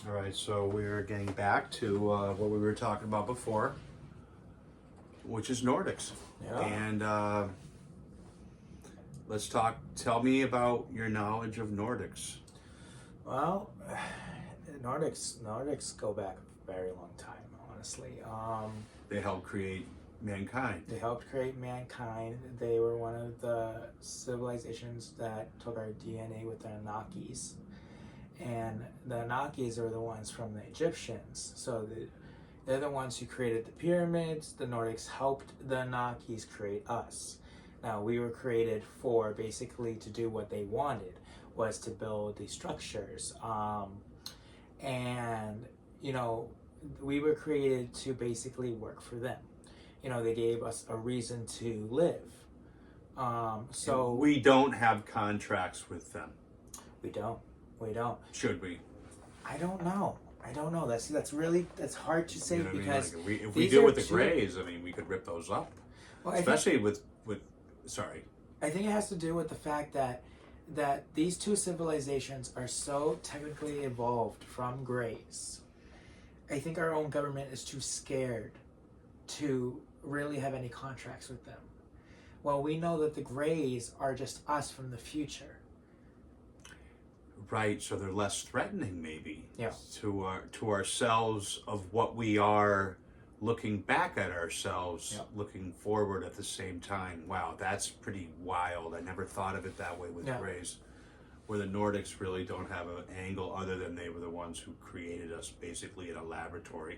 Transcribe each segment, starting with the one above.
All right, so we're getting back to what we were talking about before, which is Nordics. Yeah. And let's talk. Tell me about your knowledge of Nordics. Well, Nordics go back a very long time, honestly. They helped create mankind. They helped create mankind. They were one of the civilizations that took our DNA with the Anunnakis. And the Anunnakis are the ones from the Egyptians. So they're the ones who created the pyramids. The Nordics helped the Anunnakis create us. Now, we were created for basically to do what they wanted, was to build these structures. And, you know, we were created to basically work for them. You know, they gave us a reason to live. So And we don't have contracts with them. We don't. Should we? I don't know. That's hard to say, You know what I mean? because Like, if we deal with the Greys, I mean, we could rip those up. Well, Especially with sorry. I think it has to do with the fact that these two civilizations are so technically evolved from Greys. I think our own government is too scared to really have any contracts with them. Well, we know that the Greys are just us from the future. Right, so they're less threatening, maybe, Yeah. to ourselves of what we are, looking back at ourselves, Yeah. looking forward at the same time. Wow, that's pretty wild. I never thought of it that way with Yeah. Greys, where the Nordics really don't have an angle other than they were the ones who created us basically in a laboratory.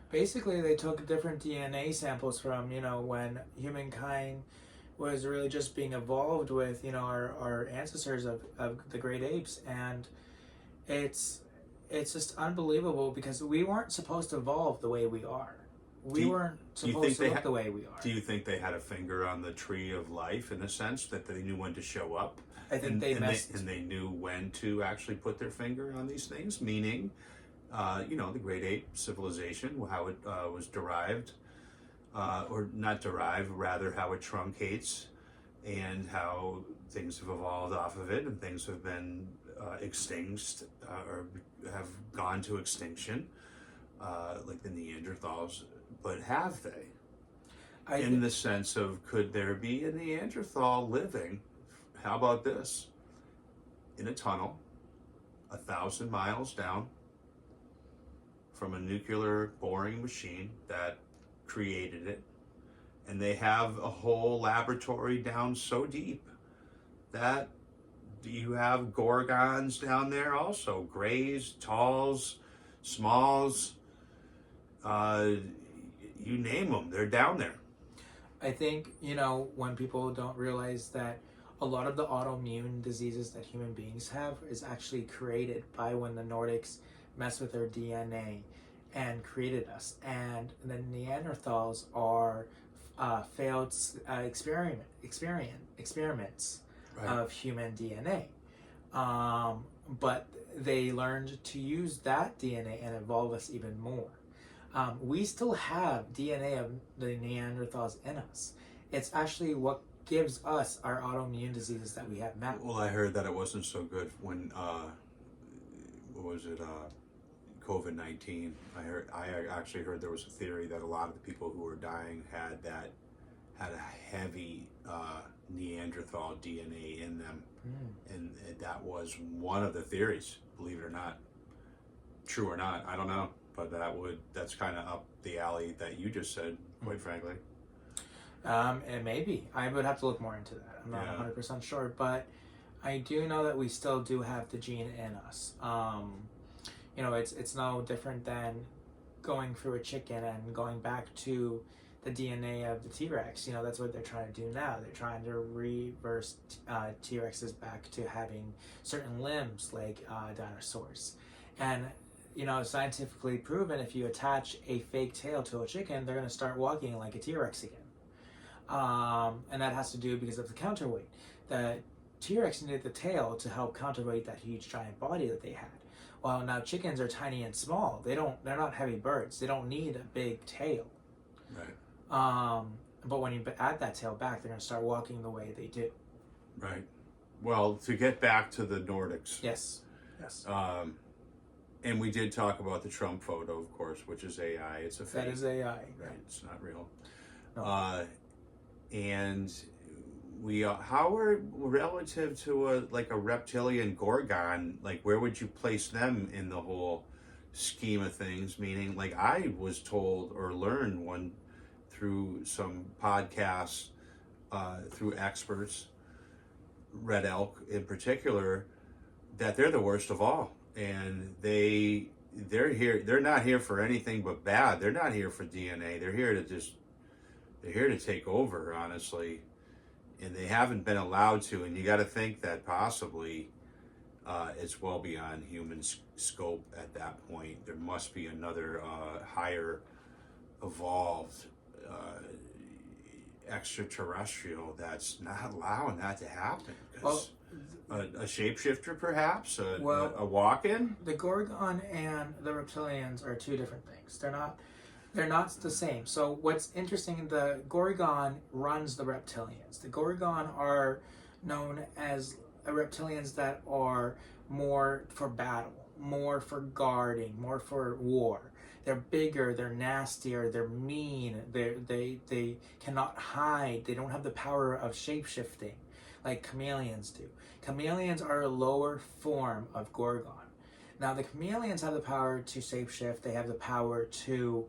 Basically, they took different DNA samples from, you know, when humankind was really just being evolved with, you know, our ancestors of the great apes. And it's just unbelievable, because we weren't supposed to evolve the way we are. We weren't supposed to look the way we are. Do you think they had a finger on the tree of life, in a sense, that they knew when to show up? I think they knew when to actually put their finger on these things, meaning, you know, the great ape civilization, how it was derived, or not derived, rather how it truncates, and how things have evolved off of it, and things have been extinct, or have gone to extinction, like the Neanderthals. But have they? In the sense of, could there be a Neanderthal living, how about this, in a tunnel 1,000 miles down from a nuclear boring machine that created it, and they have a whole laboratory down so deep that you have gorgons down there also, Greys, talls, smalls, you name them, they're down there. I think, you know, when people don't realize that a lot of the autoimmune diseases that human beings have is actually created by when the Nordics messed with their DNA and created us. And the Neanderthals are failed experiments Right. of human DNA. But they learned to use that DNA and evolve us even more. We still have DNA of the Neanderthals in us. It's actually what gives us our autoimmune diseases that we have now. Well, I heard that it wasn't so good when, what was it, COVID-19. I actually heard there was a theory that a lot of the people who were dying had a heavy Neanderthal DNA in them, and that was one of the theories. Believe it or not, true or not, I don't know, but that's kind of up the alley that you just said, quite frankly. And maybe I would have to look more into that. I'm not 100% sure, but I do know that we still do have the gene in us. You know, it's no different than going through a chicken and going back to the DNA of the T-Rex. You know, that's what they're trying to do now. They're trying to reverse T-Rexes back to having certain limbs like dinosaurs. And, you know, scientifically proven, if you attach a fake tail to a chicken, they're going to start walking like a T-Rex again. And that has to do because of the counterweight. The T-Rex needed the tail to help counterweight that huge giant body that they had. Well, now chickens are tiny and small. They're not heavy birds. They don't need a big tail. Right. But when you add that tail back, they're going to start walking the way they do. Right. Well, to get back to the Nordics. Yes. And we did talk about the Trump photo, of course, which is AI. It's a fake. That is AI. Right. It's not real. No. And how are relative to a reptilian Gorgon? Like, where would you place them in the whole scheme of things? Meaning, like, I was told or learned one through some podcasts, through experts, Red Elk in particular, that they're the worst of all, and they're here. They're not here for anything but bad. They're not here for DNA. They're here to take over, honestly, and they haven't been allowed to. And you got to think that possibly it's well beyond human scope at that point. There must be another higher evolved extraterrestrial that's not allowing that to happen. Well, a shapeshifter, perhaps a walk-in. The Gorgon and the reptilians are two different things. They're not the same. So what's interesting, the Gorgon runs the reptilians. The Gorgon are known as reptilians that are more for battle, more for guarding, more for war. They're bigger, they're nastier, they're mean, they cannot hide, they don't have the power of shape-shifting like chameleons do. Chameleons are a lower form of Gorgon. Now the chameleons have the power to shapeshift, they have the power to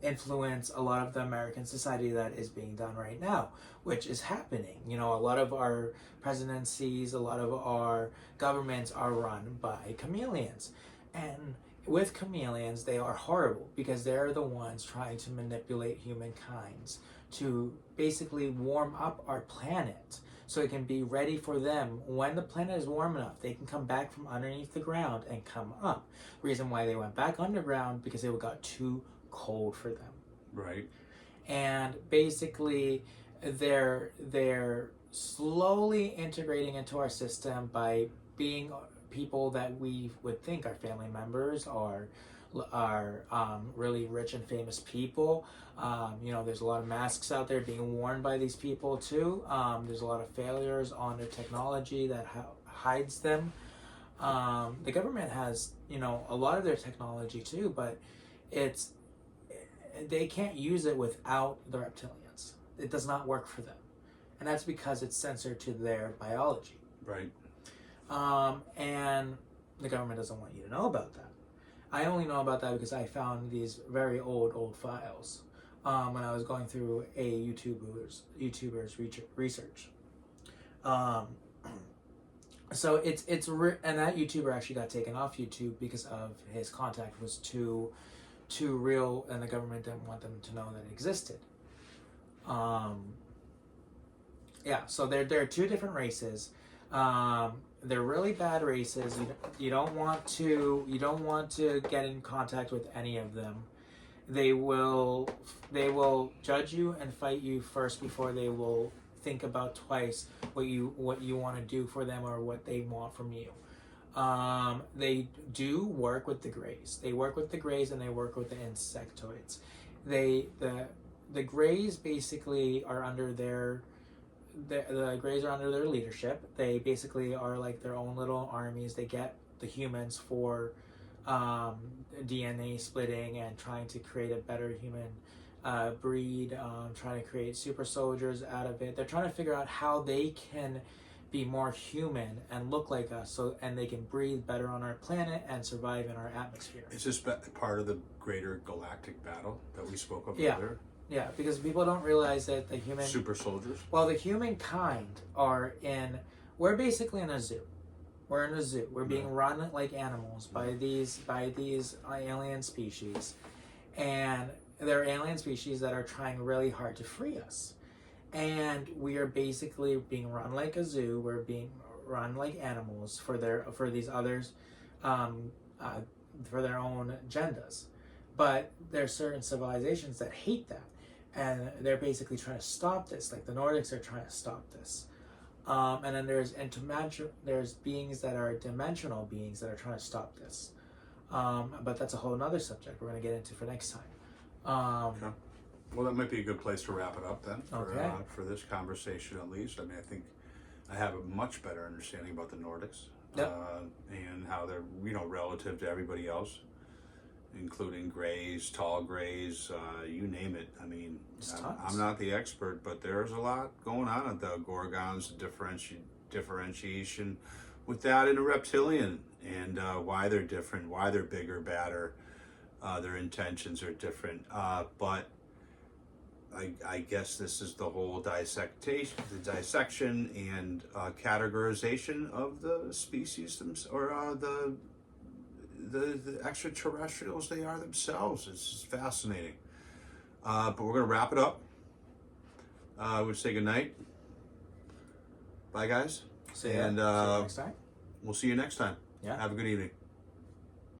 influence a lot of the American society that is being done right now, which is happening. You know, a lot of our presidencies, a lot of our governments are run by chameleons. And with chameleons, they are horrible because they're the ones trying to manipulate humankind to basically warm up our planet so it can be ready for them. When the planet is warm enough, they can come back from underneath the ground and come up. Reason why they went back underground, because it got too cold for them. Right. And basically they're slowly integrating into our system by being people that we would think are family members, are really rich and famous people. You know, there's a lot of masks out there being worn by these people too. There's a lot of failures on their technology that hides them. The government has, you know, a lot of their technology too, but they can't use it without the reptilians. It does not work for them. And that's because it's censored to their biology. Right. And the government doesn't want you to know about that. I only know about that because I found these very old files when I was going through a YouTuber's research. So and that YouTuber actually got taken off YouTube because of his contact was too real, and the government didn't want them to know that it existed. Yeah, so there are two different races. They're really bad races. You don't want to get in contact with any of them. They will judge you and fight you first before they will think about twice what you want to do for them or what they want from you. They do work with the Greys. They work with the Greys and they work with the insectoids. The Greys basically are under the Greys are under their leadership. They basically are like their own little armies. They get the humans for DNA splitting and trying to create a better human breed, trying to create super soldiers out of it. They're trying to figure out how they can be more human and look like us, and they can breathe better on our planet and survive in our atmosphere. Is this part of the greater galactic battle that we spoke of earlier? Yeah, because people don't realize that the human... Super soldiers? Well, the humankind we're basically in a zoo. We're in a zoo. We're being run like animals by these alien species. And they're alien species that are trying really hard to free us. And we are basically being run like a zoo. We're being run like animals for these others, for their own agendas. But there's certain civilizations that hate that. And they're basically trying to stop this. Like the Nordics are trying to stop this. And then there's beings that are dimensional beings that are trying to stop this. But that's a whole other subject we're going to get into for next time. Okay. Well, that might be a good place to wrap it up then for this conversation at least. I mean, I think I have a much better understanding about the Nordics Yep. And how they're, relative to everybody else, including grays, tall grays, you name it. I mean, I'm not the expert, but there's a lot going on at the Gorgons, differentiation with that in a reptilian, and why they're different, why they're bigger, badder, their intentions are different. But I guess this is the whole dissection and categorization of the species or the extraterrestrials they are themselves. It's just fascinating. But we're going to wrap it up. We'll say goodnight. Bye, guys. See you And next time. we'll see you next time. Yeah. Have a good evening.